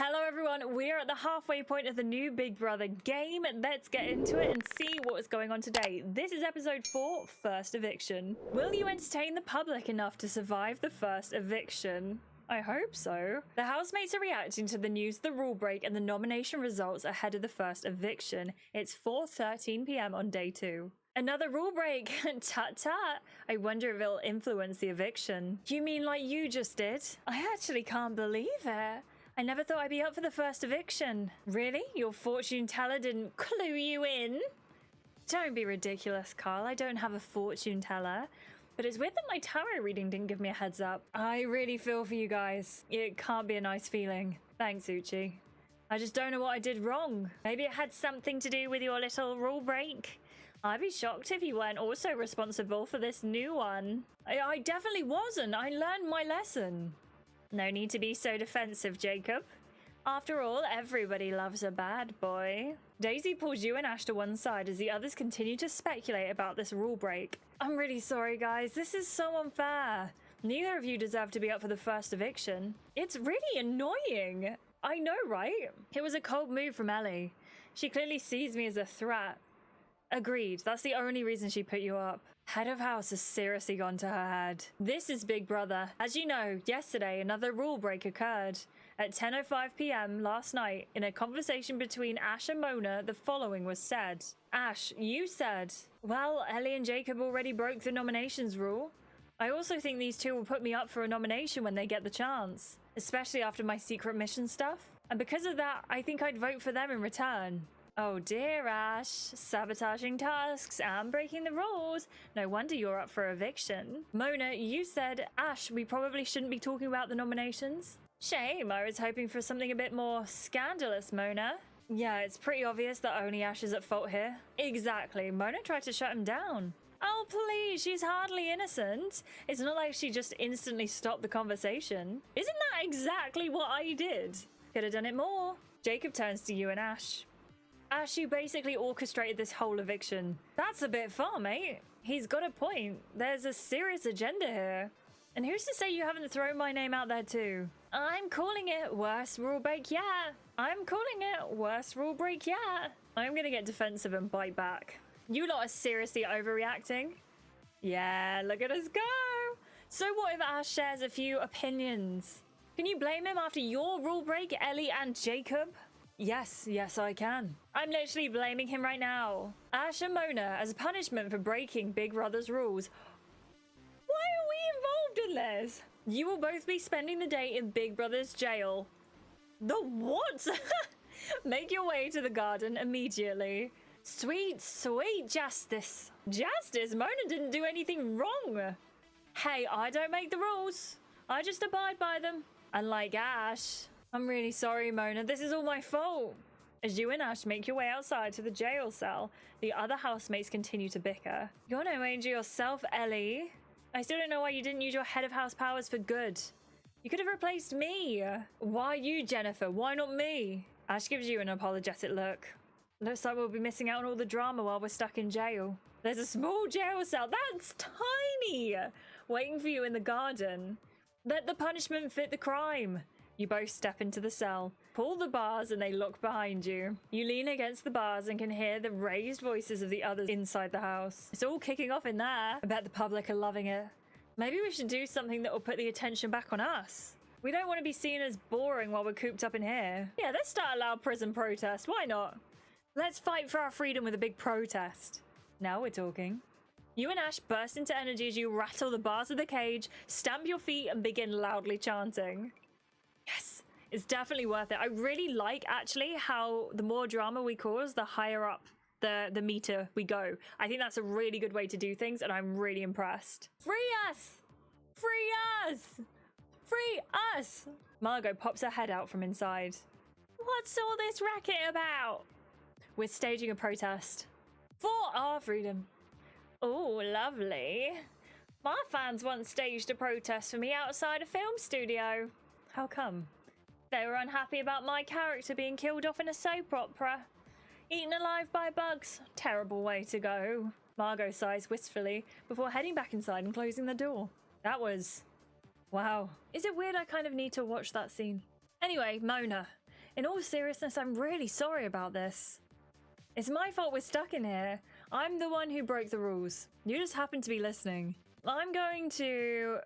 Hello everyone, we are at the halfway point of the new Big Brother game. Let's get into it and see what is going on today. This is episode 4, First Eviction. Will you entertain the public enough to survive the first eviction? I hope so. The housemates are reacting to the news of the rule break and the nomination results ahead of the first eviction. It's 4:13 p.m. on day 2. Another rule break! Tut tut! I wonder if it'll influence the eviction. You mean like you just did? I actually can't believe it. I never thought I'd be up for the first eviction. Really? Your fortune teller didn't clue you in? Don't be ridiculous, Carl. I don't have a fortune teller. But it's weird that my tarot reading didn't give me a heads up. I really feel for you guys. It can't be a nice feeling. Thanks, Uchi. I just don't know what I did wrong. Maybe it had something to do with your little rule break. I'd be shocked if you weren't also responsible for this new one. I definitely wasn't. I learned my lesson. No need to be so defensive, Jacob. After all, everybody loves a bad boy. Daisy pulls you and Ash to one side as the others continue to speculate about this rule break. I'm really sorry, guys. This is so unfair. Neither of you deserve to be up for the first eviction. It's really annoying. I know, right? It was a cold move from Ellie. She clearly sees me as a threat. Agreed. That's the only reason she put you up. Head of house has seriously gone to her head. This is Big Brother. As you know, yesterday another rule break occurred. At 10:05 p.m. last night, in a conversation between Ash and Mona, the following was said. Ash, you said, well, Ellie and Jacob already broke the nominations rule. I also think these two will put me up for a nomination when they get the chance, especially after my secret mission stuff. And because of that, I think I'd vote for them in return. Oh dear, Ash. Sabotaging tasks and breaking the rules. No wonder you're up for eviction. Mona, you said, Ash, we probably shouldn't be talking about the nominations. Shame, I was hoping for something a bit more scandalous, Mona. Yeah, it's pretty obvious that only Ash is at fault here. Exactly, Mona tried to shut him down. Oh please, she's hardly innocent. It's not like she just instantly stopped the conversation. Isn't that exactly what I did? Could have done it more. Jacob turns to you and Ash. Ash, you basically orchestrated this whole eviction. That's a bit far, mate. He's got a point. There's a serious agenda here. And who's to say you haven't thrown my name out there too? I'm calling it worst rule break yet. I'm calling it worst rule break yet. I'm gonna get defensive and bite back. You lot are seriously overreacting. Yeah, look at us go. So what if Ash shares a few opinions? Can you blame him after your rule break, Ellie and Jacob? Yes, I can. I'm literally blaming him right now. Ash and Mona, as a punishment for breaking Big Brother's rules. Why are we involved in this? You will both be spending the day in Big Brother's jail. The what? Make your way to the garden immediately. Sweet, sweet justice. Justice? Mona didn't do anything wrong. Hey, I don't make the rules. I just abide by them. Unlike Ash. I'm really sorry, Mona. This is all my fault. As you and Ash make your way outside to the jail cell, the other housemates continue to bicker. You're no angel yourself, Ellie. I still don't know why you didn't use your head of house powers for good. You could have replaced me. Why you, Jennifer? Why not me? Ash gives you an apologetic look. Looks like we'll be missing out on all the drama while we're stuck in jail. There's a small jail cell. That's tiny. Waiting for you in the garden. Let the punishment fit the crime. You both step into the cell, pull the bars, and they lock behind you. You lean against the bars and can hear the raised voices of the others inside the house. It's all kicking off in there. I bet the public are loving it. Maybe we should do something that will put the attention back on us. We don't want to be seen as boring while we're cooped up in here. Yeah, let's start a loud prison protest. Why not? Let's fight for our freedom with a big protest. Now we're talking. You and Ash burst into energy as you rattle the bars of the cage, stamp your feet, and begin loudly chanting. Yes, it's definitely worth it. I really like, actually, how the more drama we cause, the higher up the meter we go. I think that's a really good way to do things, and I'm really impressed. Free us! Free us! Free us! Margot pops her head out from inside. What's all this racket about? We're staging a protest. For our freedom. Oh, lovely. My fans once staged a protest for me outside a film studio. How come? They were unhappy about my character being killed off in a soap opera. Eaten alive by bugs. Terrible way to go. Margot sighs wistfully before heading back inside and closing the door. That was... wow. Is it weird I kind of need to watch that scene? Anyway, Mona. In all seriousness, I'm really sorry about this. It's my fault we're stuck in here. I'm the one who broke the rules. You just happen to be listening. I'm going to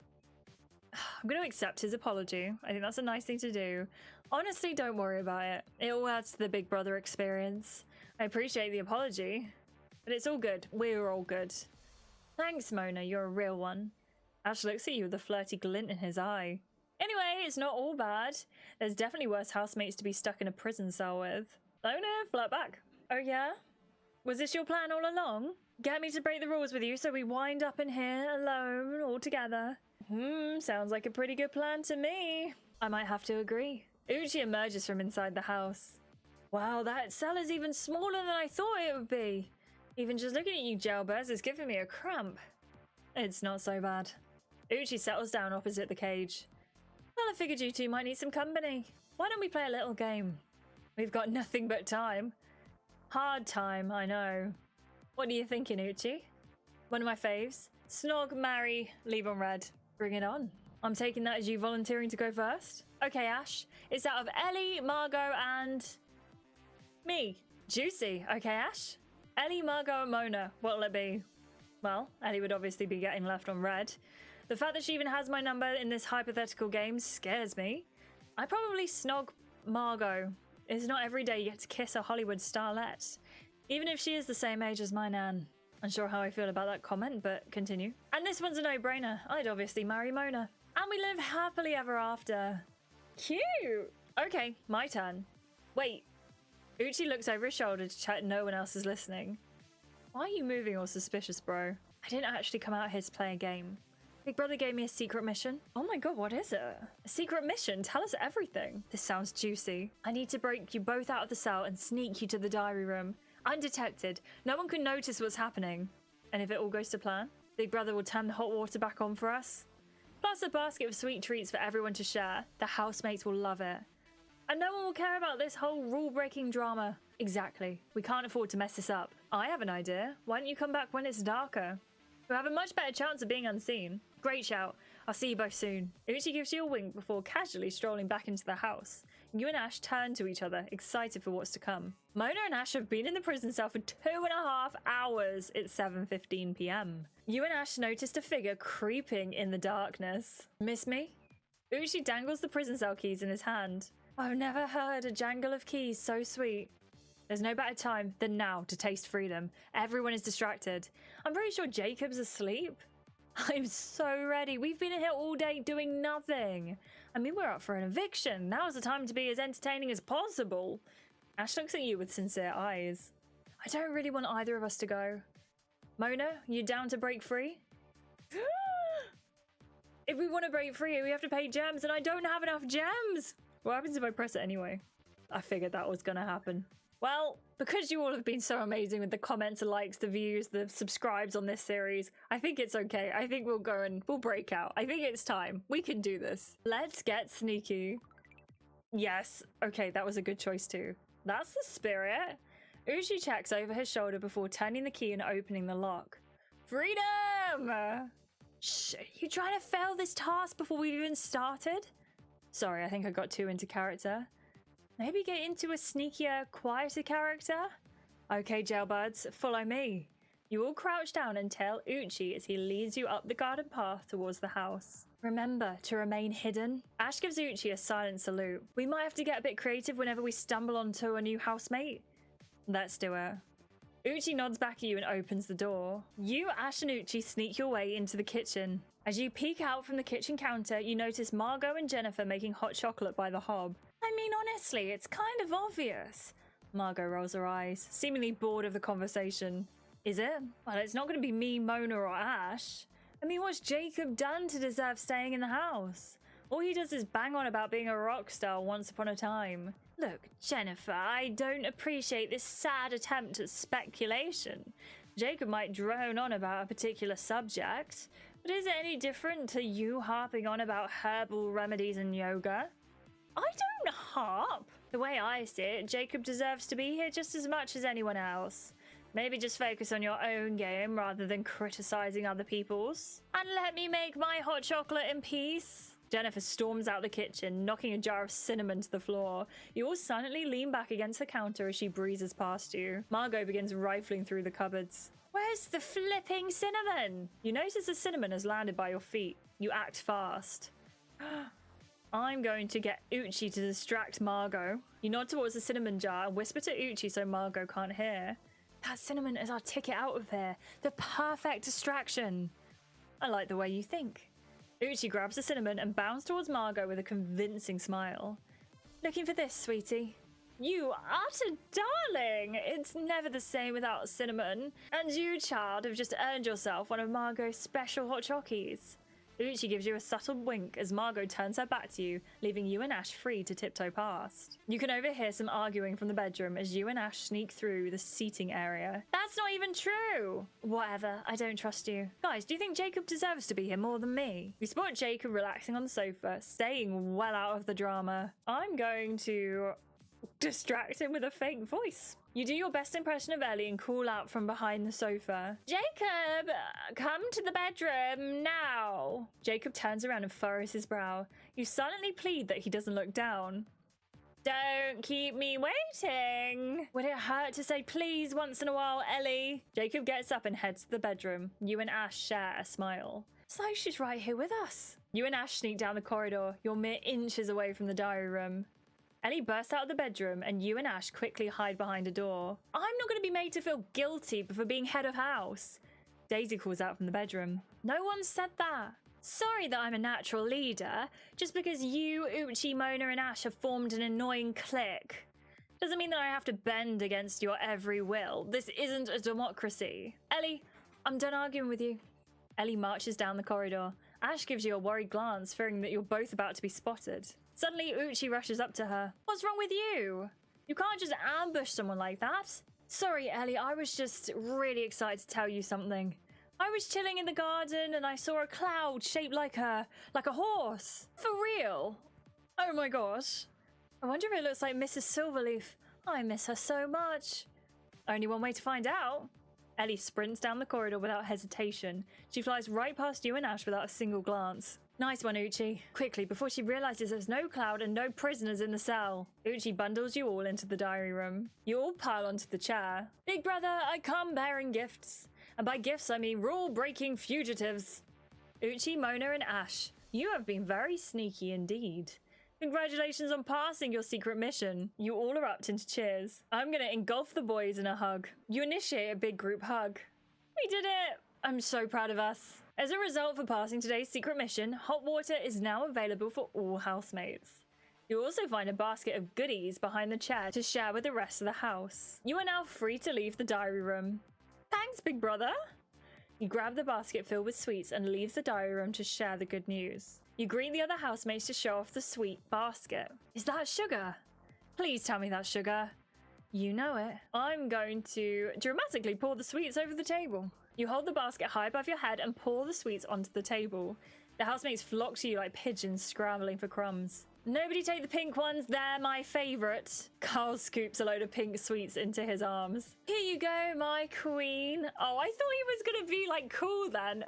accept his apology. I think that's a nice thing to do. Honestly, don't worry about it. It all adds to the Big Brother experience. I appreciate the apology, but it's all good. We're all good. Thanks, Mona. You're a real one. Ash looks at you with a flirty glint in his eye. Anyway, it's not all bad. There's definitely worse housemates to be stuck in a prison cell with. Oh no, flirt back. Oh yeah? Was this your plan all along? Get me to break the rules with you so we wind up in here alone all together? Sounds like a pretty good plan to me. I might have to agree. Uchi emerges from inside the house. Wow, that cell is even smaller than I thought it would be. Even just looking at you jailbirds is giving me a cramp. It's not so bad. Uchi settles down opposite the cage. Well, I figured you two might need some company. Why don't we play a little game? We've got nothing but time. Hard time, I know. What are you thinking, Uchi? One of my faves. Snog, marry, leave on red. Bring it on. I'm taking that as you volunteering to go first. Okay, Ash. It's out of Ellie, Margot, and... me. Juicy. Okay, Ash. Ellie, Margot, and Mona. What'll it be? Well, Ellie would obviously be getting left on red. The fact that she even has my number in this hypothetical game scares me. I probably snog Margot. It's not every day you get to kiss a Hollywood starlet, even if she is the same age as my nan. Unsure how I feel about that comment, but continue. And this one's a no-brainer. I'd obviously marry Mona. And we live happily ever after. Cute! Okay, my turn. Wait. Uchi looks over his shoulder to check no one else is listening. Why are you moving all suspicious, bro? I didn't actually come out here to play a game. Big Brother gave me a secret mission. Oh my god, what is it? A secret mission? Tell us everything. This sounds juicy. I need to break you both out of the cell and sneak you to the diary room. Undetected. No one can notice what's happening. And if it all goes to plan, Big Brother will turn the hot water back on for us. Plus a basket of sweet treats for everyone to share. The housemates will love it. And no one will care about this whole rule-breaking drama. Exactly. We can't afford to mess this up. I have an idea. Why don't you come back when it's darker? We'll have a much better chance of being unseen. Great shout. I'll see you both soon. Uchi gives you a wink before casually strolling back into the house. You and Ash turn to each other, excited for what's to come. Mona and Ash have been in the prison cell for 2.5 hours. It's 7:15 p.m. You and Ash noticed a figure creeping in the darkness. Miss me? Uchi dangles the prison cell keys in his hand. I've never heard a jangle of keys so sweet. There's no better time than now to taste freedom. Everyone is distracted. I'm pretty sure Jacob's asleep. I'm so ready. We've been in here all day doing nothing. I mean, we're up for an eviction. Now's the time to be as entertaining as possible. Ash looks at you with sincere eyes. I don't really want either of us to go. Mona, you down to break free? If we want to break free, we have to pay gems, and I don't have enough gems. What happens if I press it anyway? I figured that was going to happen. Well, because you all have been so amazing with the comments, the likes, the views, the subscribes on this series, I think it's okay. I think we'll go and we'll break out. I think it's time. We can do this. Let's get sneaky. Yes. Okay, that was a good choice too. That's the spirit. Uchi checks over his shoulder before turning the key and opening the lock. Freedom! Shh, you trying to fail this task before we've even started? Sorry, I think I got too into character. Maybe get into a sneakier, quieter character? Okay, jailbirds, follow me. You all crouch down and tail Uchi as he leads you up the garden path towards the house. Remember to remain hidden. Ash gives Uchi a silent salute. We might have to get a bit creative whenever we stumble onto a new housemate. Let's do it. Uchi nods back at you and opens the door. You, Ash, and Uchi sneak your way into the kitchen. As you peek out from the kitchen counter, you notice Margot and Jennifer making hot chocolate by the hob. I mean, honestly, it's kind of obvious. Margot rolls her eyes, seemingly bored of the conversation. Is it? Well, it's not going to be me, Mona, or Ash. I mean, what's Jacob done to deserve staying in the house? All he does is bang on about being a rock star once upon a time. Look, Jennifer, I don't appreciate this sad attempt at speculation. Jacob might drone on about a particular subject, but is it any different to you harping on about herbal remedies and yoga? I don't harp. The way I see it, Jacob deserves to be here just as much as anyone else. Maybe just focus on your own game rather than criticizing other people's. And let me make my hot chocolate in peace. Jennifer storms out the kitchen, knocking a jar of cinnamon to the floor. You all silently lean back against the counter as she breezes past you. Margot begins rifling through the cupboards. Where's the flipping cinnamon? You notice the cinnamon has landed by your feet. You act fast. I'm going to get Uchi to distract Margot. You nod towards the cinnamon jar and whisper to Uchi so Margot can't hear. That cinnamon is our ticket out of here. The perfect distraction. I like the way you think. Uchi grabs the cinnamon and bounds towards Margot with a convincing smile. Looking for this, sweetie? You utter darling! It's never the same without cinnamon. And you, child, have just earned yourself one of Margot's special hot chockies. Uchi gives you a subtle wink as Margot turns her back to you, leaving you and Ash free to tiptoe past. You can overhear some arguing from the bedroom as you and Ash sneak through the seating area. That's not even true! Whatever, I don't trust you. Guys, do you think Jacob deserves to be here more than me? We spot Jacob relaxing on the sofa, staying well out of the drama. I'm going to distract him with a fake voice. You do your best impression of Ellie and call out from behind the sofa. Jacob, come to the bedroom now. Jacob turns around and furrows his brow. You silently plead that he doesn't look down. Don't keep me waiting. Would it hurt to say please once in a while, Ellie? Jacob gets up and heads to the bedroom. You and Ash share a smile. So she's right here with us. You and Ash sneak down the corridor. You're mere inches away from the diary room. Ellie bursts out of the bedroom and you and Ash quickly hide behind a door. I'm not going to be made to feel guilty for being head of house. Daisy calls out from the bedroom. No one said that. Sorry that I'm a natural leader. Just because you, Uchi, Mona and Ash have formed an annoying clique doesn't mean that I have to bend against your every will. This isn't a democracy. Ellie, I'm done arguing with you. Ellie marches down the corridor. Ash gives you a worried glance, fearing that you're both about to be spotted. Suddenly, Uchi rushes up to her. What's wrong with you? You can't just ambush someone like that. Sorry, Ellie, I was just really excited to tell you something. I was chilling in the garden and I saw a cloud shaped like a horse. For real? Oh my gosh. I wonder if it looks like Mrs. Silverleaf. I miss her so much. Only one way to find out. Ellie sprints down the corridor without hesitation. She flies right past you and Ash without a single glance. Nice one, Uchi. Quickly, before she realizes there's no cloud and no prisoners in the cell. Uchi bundles you all into the diary room. You all pile onto the chair. Big brother, I come bearing gifts. And by gifts, I mean rule-breaking fugitives. Uchi, Mona, and Ash, you have been very sneaky indeed. Congratulations on passing your secret mission. You all erupt into cheers. I'm gonna engulf the boys in a hug. You initiate a big group hug. We did it! I'm so proud of us. As a result for passing today's secret mission, hot water is now available for all housemates. You also find a basket of goodies behind the chair to share with the rest of the house. You are now free to leave the diary room. Thanks, big brother. You grab the basket filled with sweets and leave the diary room to share the good news. You greet the other housemates to show off the sweet basket. Is that sugar? Please tell me that's sugar. You know it. I'm going to dramatically pour the sweets over the table. You hold the basket high above your head and pour the sweets onto the table. The housemates flock to you like pigeons scrambling for crumbs. Nobody take the pink ones, they're my favourite. Carl scoops a load of pink sweets into his arms. Here you go, my queen. Oh, I thought he was gonna be like cool then.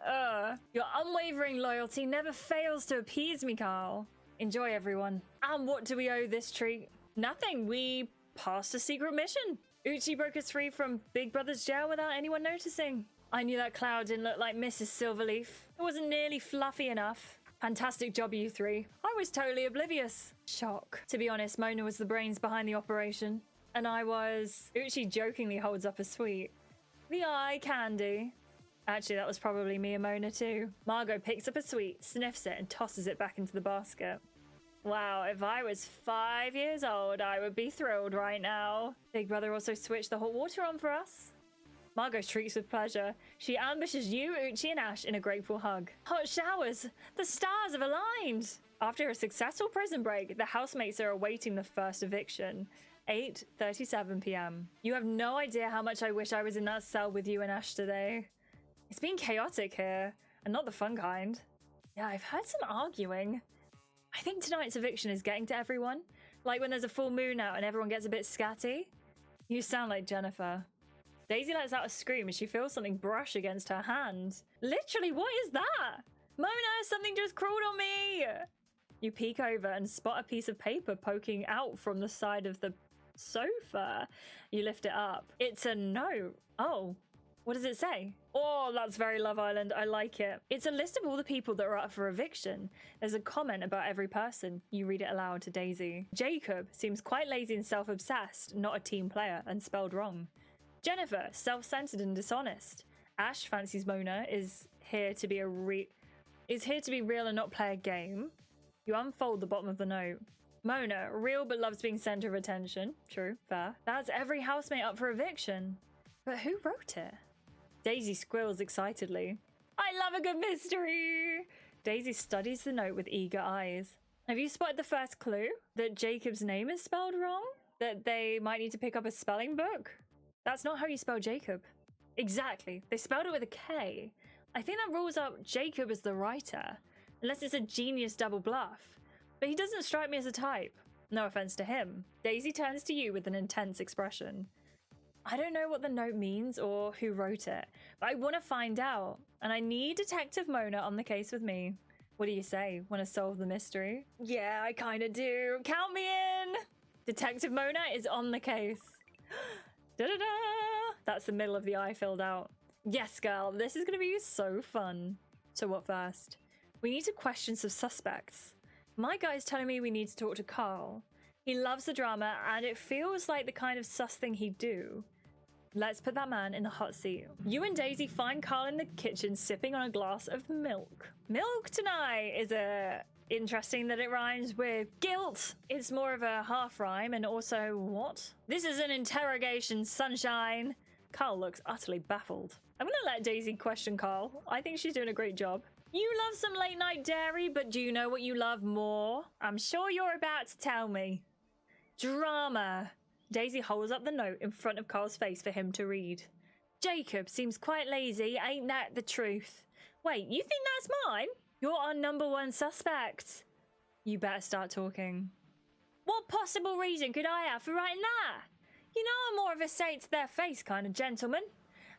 Your unwavering loyalty never fails to appease me, Carl. Enjoy, everyone. And what do we owe this treat? Nothing, we passed a secret mission. Uchi broke us free from Big Brother's jail without anyone noticing. I knew that cloud didn't look like Mrs. Silverleaf. It wasn't nearly fluffy enough. Fantastic job, you three. I was totally oblivious. Shock. To be honest, Mona was the brains behind the operation. And I was... Uchi jokingly holds up a sweet. The eye candy. Actually, that was probably me and Mona too. Margot picks up a sweet, sniffs it, and tosses it back into the basket. Wow, if I was 5 years old, I would be thrilled right now. Big Brother also switched the hot water on for us. Margot shrieks with pleasure. She ambushes you, Uchi, and Ash in a grateful hug. Hot showers! The stars have aligned! After a successful prison break, the housemates are awaiting the first eviction. 8:37 p.m. You have no idea how much I wish I was in that cell with you and Ash today. It's been chaotic here, and not the fun kind. Yeah, I've heard some arguing. I think tonight's eviction is getting to everyone. Like when there's a full moon out and everyone gets a bit scatty. You sound like Jennifer. Daisy lets out a scream as she feels something brush against her hand. Literally, what is that? Mona, something just crawled on me! You peek over and spot a piece of paper poking out from the side of the sofa. You lift it up. It's a note. Oh, what does it say? Oh, that's very Love Island. I like it. It's a list of all the people that are up for eviction. There's a comment about every person. You read it aloud to Daisy. Jacob seems quite lazy and self-obsessed, not a team player, and spelled wrong. Jennifer, self-centered and dishonest. Ash fancies Mona is here to be real and not play a game. You unfold the bottom of the note. Mona, real but loves being center of attention. True, fair. That's every housemate up for eviction. But who wrote it? Daisy squeals excitedly. I love a good mystery! Daisy studies the note with eager eyes. Have you spotted the first clue? That Jacob's name is spelled wrong? That they might need to pick up a spelling book? That's not how you spell Jacob. Exactly. They spelled it with a K. I think that rules out Jacob as the writer. Unless it's a genius double bluff. But he doesn't strike me as a type. No offense to him. Daisy turns to you with an intense expression. I don't know what the note means or who wrote it, but I want to find out. And I need Detective Mona on the case with me. What do you say? Want to solve the mystery? Yeah, I kind of do. Count me in! Detective Mona is on the case. Da-da-da! That's the middle of the eye filled out. Yes, girl, this is going to be so fun. So what first? We need to question some suspects. My guy's telling me we need to talk to Carl. He loves the drama and it feels like the kind of sus thing he'd do. Let's put that man in the hot seat. You and Daisy find Carl in the kitchen sipping on a glass of milk. Milk tonight is interesting that it rhymes with guilt. It's more of a half rhyme and also what? This is an interrogation, sunshine. Carl looks utterly baffled. I'm gonna let Daisy question Carl. I think she's doing a great job. You love some late night dairy, but do you know what you love more? I'm sure you're about to tell me. Drama. Daisy holds up the note in front of Carl's face for him to read. Jacob seems quite lazy, ain't that the truth? Wait, you think that's mine? You're our #1 suspect. You better start talking. What possible reason could I have for writing that? You know I'm more of a say it to their face kind of gentleman.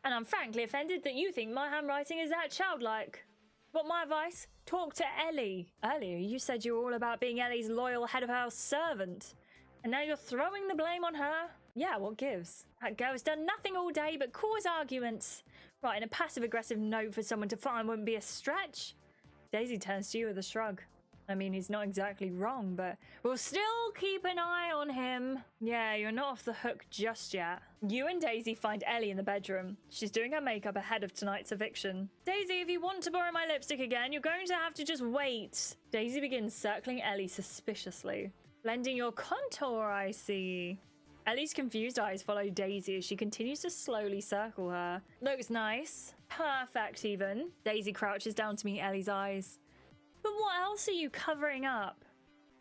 And I'm frankly offended that you think my handwriting is that childlike. But my advice? Talk to Ellie. Earlier you said you were all about being Ellie's loyal head of house servant. And now you're throwing the blame on her? Yeah, what gives? That girl's done nothing all day but cause arguments. Writing a passive-aggressive note for someone to find wouldn't be a stretch. Daisy turns to you with a shrug. I mean, he's not exactly wrong, but we'll still keep an eye on him. Yeah, you're not off the hook just yet. You and Daisy find Ellie in the bedroom. She's doing her makeup ahead of tonight's eviction. Daisy, if you want to borrow my lipstick again, you're going to have to just wait. Daisy begins circling Ellie suspiciously. Blending your contour, I see. Ellie's confused eyes follow Daisy as she continues to slowly circle her. Looks nice. Perfect, even. Daisy crouches down to meet Ellie's eyes. But what else are you covering up?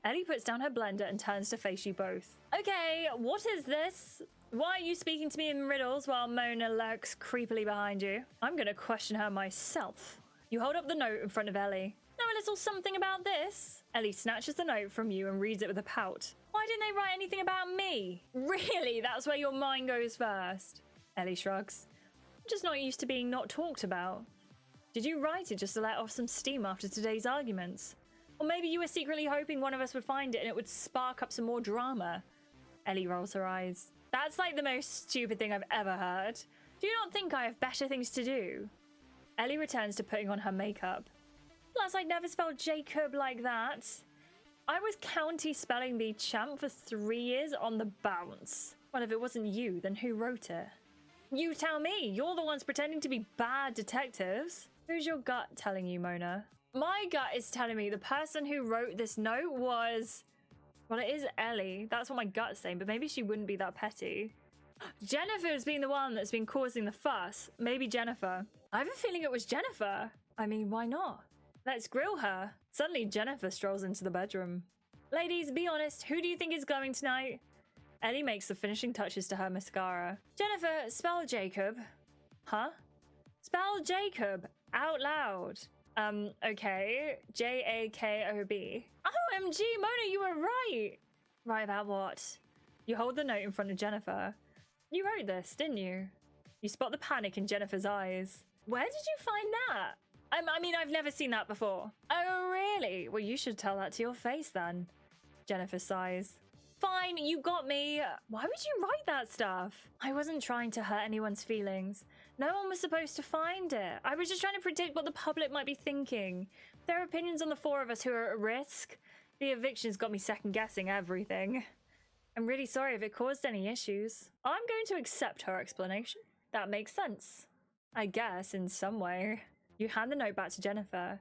Ellie puts down her blender and turns to face you both. Okay, what is this? Why are you speaking to me in riddles while Mona lurks creepily behind you? I'm gonna question her myself. You hold up the note in front of Ellie. Know a little something about this? Ellie snatches the note from you and reads it with a pout. Why didn't they write anything about me? Really? That's where your mind goes first? Ellie shrugs. I'm just not used to being not talked about. Did you write it just to let off some steam after today's arguments? Or maybe you were secretly hoping one of us would find it and it would spark up some more drama? Ellie rolls her eyes. That's like the most stupid thing I've ever heard. Do you not think I have better things to do? Ellie returns to putting on her makeup. Plus, I'd never spelled Jacob like that. I was county spelling bee champ for 3 years on the bounce. Well, if it wasn't you, then who wrote it? You tell me. You're the ones pretending to be bad detectives. Who's your gut telling you, Mona? My gut is telling me the person who wrote this note was... Well, it is Ellie. That's what my gut's saying, but maybe she wouldn't be that petty. Jennifer's been the one that's been causing the fuss. Maybe Jennifer. I have a feeling it was Jennifer. I mean, why not? Let's grill her. Suddenly, Jennifer strolls into the bedroom. Ladies, be honest. Who do you think is going tonight? Ellie makes the finishing touches to her mascara. Jennifer, spell Jacob. Huh? Spell Jacob. Out loud. Okay. Jakob. OMG, Mona, you were right. Right about what? You hold the note in front of Jennifer. You wrote this, didn't you? You spot the panic in Jennifer's eyes. Where did you find that? I mean, I've never seen that before. Oh, really? Well, you should tell that to your face then. Jennifer sighs. Fine, you got me. Why would you write that stuff? I wasn't trying to hurt anyone's feelings. No one was supposed to find it. I was just trying to predict what the public might be thinking. Their opinions on the four of us who are at risk. The eviction's got me second-guessing everything. I'm really sorry if it caused any issues. I'm going to accept her explanation. That makes sense. I guess, in some way. You hand the note back to Jennifer.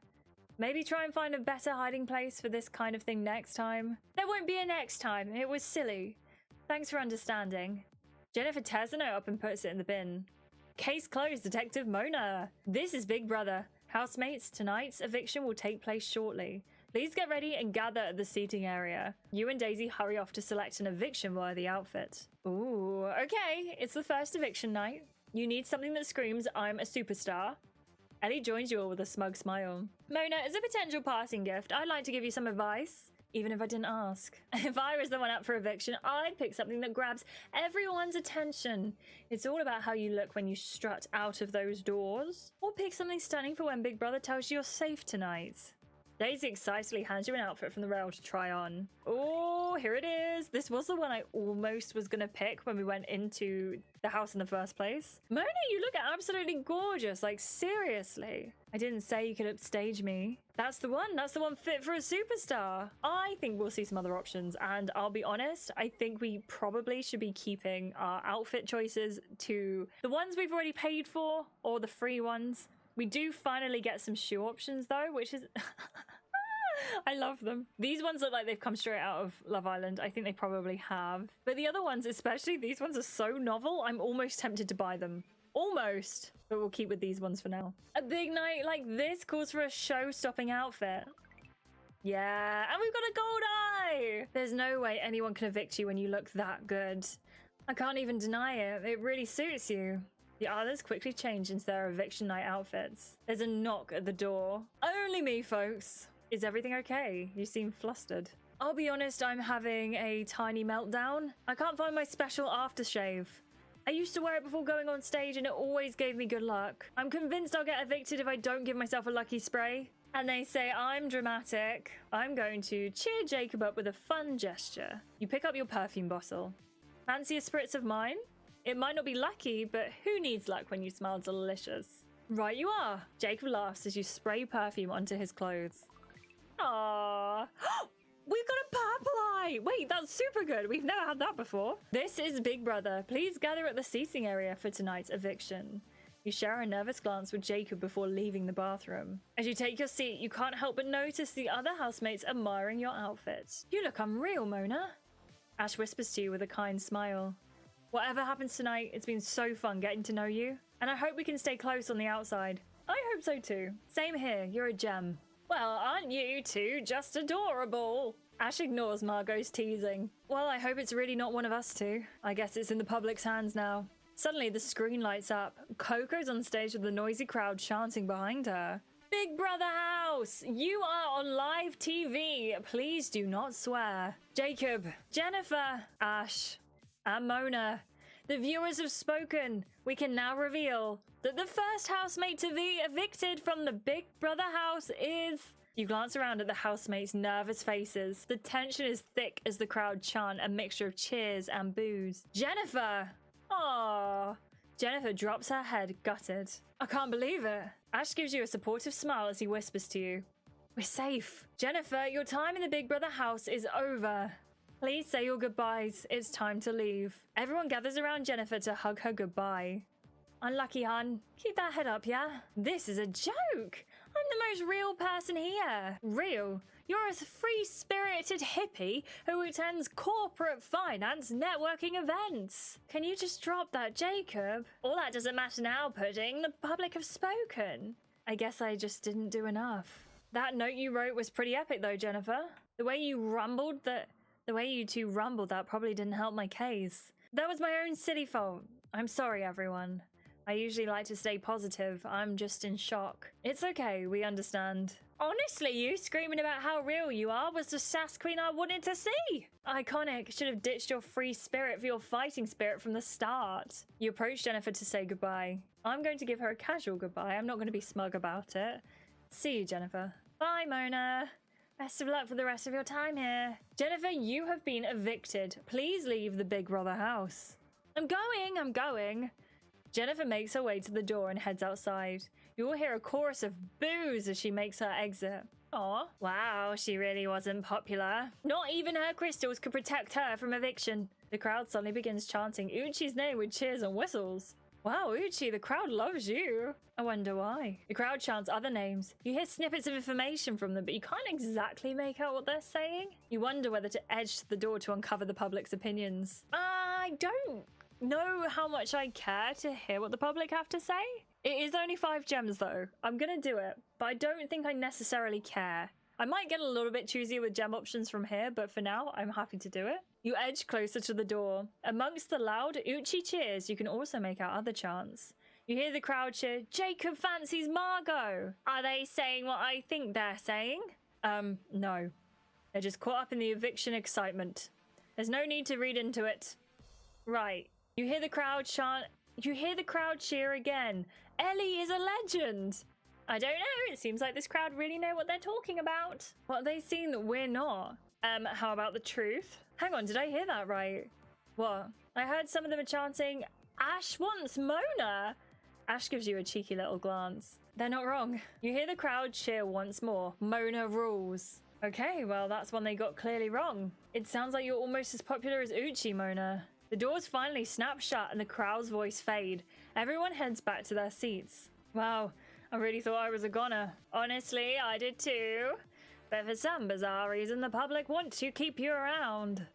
Maybe try and find a better hiding place for this kind of thing next time. There won't be a next time. It was silly. Thanks for understanding. Jennifer tears the note up and puts it in the bin. Case closed, Detective Mona. This is Big Brother. Housemates, tonight's eviction will take place shortly. Please get ready and gather at the seating area. You and Daisy hurry off to select an eviction-worthy outfit. Ooh, okay. It's the first eviction night. You need something that screams, I'm a superstar. Ellie joins you all with a smug smile. Mona, as a potential passing gift, I'd like to give you some advice, even if I didn't ask. If I was the one up for eviction, I'd pick something that grabs everyone's attention. It's all about how you look when you strut out of those doors. Or pick something stunning for when Big Brother tells you you're safe tonight. Daisy excitedly hands you an outfit from the rail to try on. Oh, here it is. This was the one I almost was going to pick when we went into the house in the first place. Mona, you look absolutely gorgeous. Like, seriously. I didn't say you could upstage me. That's the one. That's the one fit for a superstar. I think we'll see some other options. And I'll be honest, I think we probably should be keeping our outfit choices to the ones we've already paid for or the free ones. We do finally get some shoe options though, which is... I love them. These ones look like they've come straight out of Love Island. I think they probably have. But the other ones, especially these ones, are so novel. I'm almost tempted to buy them. Almost. But we'll keep with these ones for now. A big night like this calls for a show-stopping outfit. Yeah, and we've got a gold eye! There's no way anyone can evict you when you look that good. I can't even deny it. It really suits you. The others quickly change into their eviction night outfits. There's a knock at the door. Only me, folks. Is everything okay? You seem flustered. I'll be honest, I'm having a tiny meltdown. I can't find my special aftershave. I used to wear it before going on stage and it always gave me good luck. I'm convinced I'll get evicted if I don't give myself a lucky spray. And they say I'm dramatic. I'm going to cheer Jacob up with a fun gesture. You pick up your perfume bottle. Fancy a spritz of mine? It might not be lucky, but who needs luck when you smell delicious? Right you are. Jacob laughs as you spray perfume onto his clothes. Aww. We've got a purple eye! Wait, that's super good. We've never had that before. This is Big Brother. Please gather at the seating area for tonight's eviction. You share a nervous glance with Jacob before leaving the bathroom. As you take your seat, you can't help but notice the other housemates admiring your outfit. You look unreal, Mona. Ash whispers to you with a kind smile. Whatever happens tonight, it's been so fun getting to know you. And I hope we can stay close on the outside. I hope so too. Same here, you're a gem. Well, aren't you two just adorable? Ash ignores Margot's teasing. Well, I hope it's really not one of us two. I guess it's in the public's hands now. Suddenly, the screen lights up. Coco's on stage with the noisy crowd chanting behind her. Big Brother House! You are on live TV. Please do not swear. Jacob, Jennifer, Ash, and Mona. The viewers have spoken. We can now reveal that the first housemate to be evicted from the Big Brother house is... You glance around at the housemates' nervous faces. The tension is thick as the crowd chant a mixture of cheers and boos. Jennifer! Aww. Jennifer drops her head, gutted. I can't believe it. Ash gives you a supportive smile as he whispers to you. We're safe. Jennifer, your time in the Big Brother house is over. Please say your goodbyes. It's time to leave. Everyone gathers around Jennifer to hug her goodbye. Unlucky, hun. Keep that head up, yeah? This is a joke. I'm the most real person here. Real? You're a free-spirited hippie who attends corporate finance networking events. Can you just drop that, Jacob? All that doesn't matter now, Pudding. The public have spoken. I guess I just didn't do enough. That note you wrote was pretty epic, though, Jennifer. The way you two rumbled, that probably didn't help my case. That was my own silly fault. I'm sorry, everyone. I usually like to stay positive. I'm just in shock. It's okay, we understand. Honestly, you screaming about how real you are was the sass queen I wanted to see. Iconic. Should have ditched your free spirit for your fighting spirit from the start. You approach Jennifer to say goodbye. I'm going to give her a casual goodbye. I'm not going to be smug about it. See you, Jennifer. Bye, Mona. Best of luck for the rest of your time here. Jennifer, you have been evicted. Please leave the Big Brother house. I'm going. Jennifer makes her way to the door and heads outside. You will hear a chorus of boos as she makes her exit. Aw, wow, she really wasn't popular. Not even her crystals could protect her from eviction. The crowd suddenly begins chanting Uchi's name with cheers and whistles. Wow, Uchi, the crowd loves you. I wonder why. The crowd chants other names. You hear snippets of information from them, but you can't exactly make out what they're saying. You wonder whether to edge to the door to uncover the public's opinions. I don't know how much I care to hear what the public have to say. It is only 5 gems though. I'm gonna do it, but I don't think I necessarily care. I might get a little bit choosy with gem options from here, but for now, I'm happy to do it. You edge closer to the door. Amongst the loud Uchi cheers, you can also make out other chants. You hear the crowd cheer, Jacob fancies Margot. Are they saying what I think they're saying? No. They're just caught up in the eviction excitement. There's no need to read into it. Right. You hear the crowd chant. You hear the crowd cheer again. Ellie is a legend. I don't know. It seems like this crowd really know what they're talking about. What are they seeing that we're not? How about the truth? Hang on, did I hear that right? What? I heard some of them are chanting, Ash wants Mona. Ash gives you a cheeky little glance. They're not wrong. You hear the crowd cheer once more. Mona rules. Okay, well, that's one they got clearly wrong. It sounds like you're almost as popular as Uchi, Mona. The doors finally snap shut and the crowd's voice fade. Everyone heads back to their seats. Wow, I really thought I was a goner. Honestly, I did too. But for some bizarre reason, the public want to keep you around.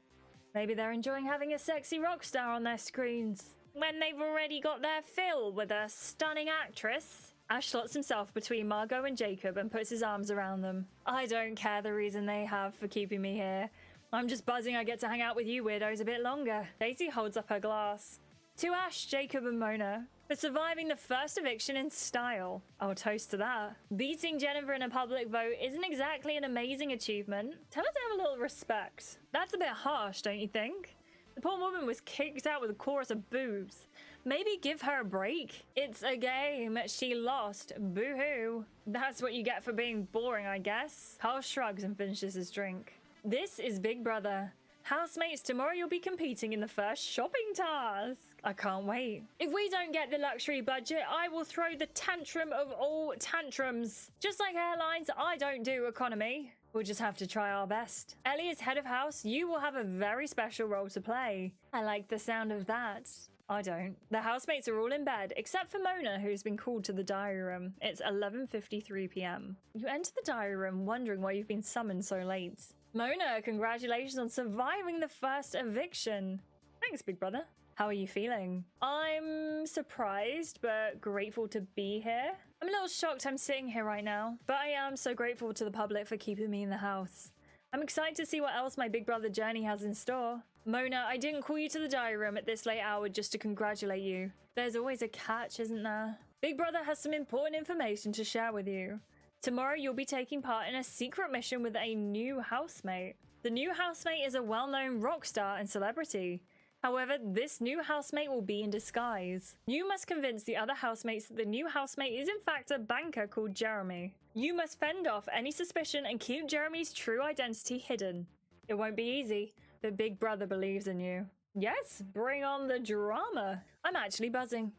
Maybe they're enjoying having a sexy rock star on their screens, when they've already got their fill with a stunning actress. Ash slots himself between Margot and Jacob and puts his arms around them. I don't care the reason they have for keeping me here. I'm just buzzing I get to hang out with you weirdos a bit longer. Daisy holds up her glass. To Ash, Jacob and Mona for surviving the first eviction in style. I'll toast to that. Beating Jennifer in a public vote isn't exactly an amazing achievement. Tell her to have a little respect. That's a bit harsh, don't you think? The poor woman was kicked out with a chorus of boos. Maybe give her a break. It's a game. She lost. Boo-hoo. That's what you get for being boring, I guess. Carl shrugs and finishes his drink. This is Big Brother. Housemates, tomorrow you'll be competing in the first shopping task. I can't wait. If we don't get the luxury budget, I will throw the tantrum of all tantrums. Just like airlines, I don't do economy. We'll just have to try our best. Ellie is head of house. You will have a very special role to play. I like the sound of that. I don't. The housemates are all in bed, except for Mona, who's been called to the diary room. It's 11:53 p.m. You enter the diary room wondering why you've been summoned so late. Mona, congratulations on surviving the first eviction. Thanks, Big Brother. How are you feeling? I'm surprised, but grateful to be here. I'm a little shocked I'm sitting here right now, but I am so grateful to the public for keeping me in the house. I'm excited to see what else my Big Brother journey has in store. Mona, I didn't call you to the diary room at this late hour just to congratulate you. There's always a catch, isn't there? Big Brother has some important information to share with you. Tomorrow you'll be taking part in a secret mission with a new housemate. The new housemate is a well-known rock star and celebrity. However, this new housemate will be in disguise. You must convince the other housemates that the new housemate is in fact a banker called Jeremy. You must fend off any suspicion and keep Jeremy's true identity hidden. It won't be easy, but Big Brother believes in you. Yes, bring on the drama. I'm actually buzzing.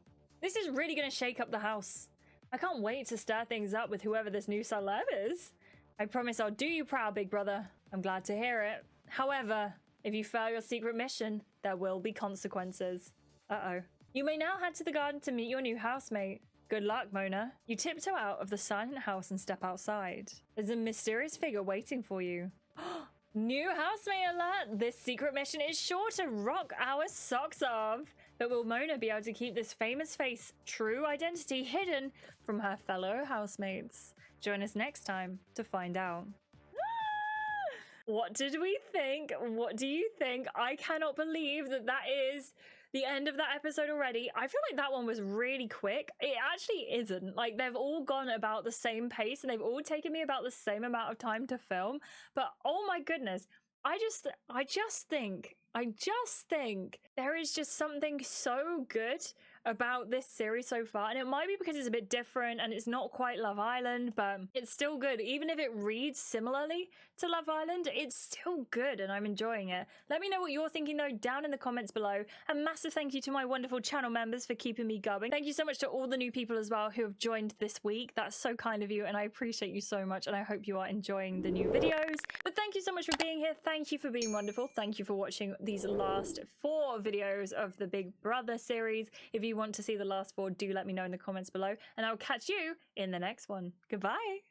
This is really going to shake up the house. I can't wait to stir things up with whoever this new celeb is. I promise I'll do you proud, Big Brother. I'm glad to hear it. However, if you fail your secret mission, there will be consequences. Uh-oh. You may now head to the garden to meet your new housemate. Good luck, Mona. You tiptoe out of the silent house and step outside. There's a mysterious figure waiting for you. New housemate alert! This secret mission is sure to rock our socks off. But will Mona be able to keep this famous face, true identity, hidden from her fellow housemates? Join us next time to find out. What did we think? What do you think? I cannot believe that that is the end of that episode already. I feel like that one was really quick. It actually isn't. Like, they've all gone about the same pace and they've all taken me about the same amount of time to film. But oh my goodness, I just think there is just something so good about this series so far, and it might be because it's a bit different and it's not quite Love Island, but it's still good. Even if it reads similarly to Love Island, it's still good and I'm enjoying it. Let me know what you're thinking though down in the comments below. A massive thank you to my wonderful channel members for keeping me going. Thank you so much to all the new people as well who have joined this week. That's so kind of you and I appreciate you so much, and I hope you are enjoying the new videos. But thank you so much for being here. Thank you for being wonderful. Thank you for watching these last 4 videos of the Big Brother series. If you want to see the last 4, do let me know in the comments below, and I'll catch you in the next one. Goodbye.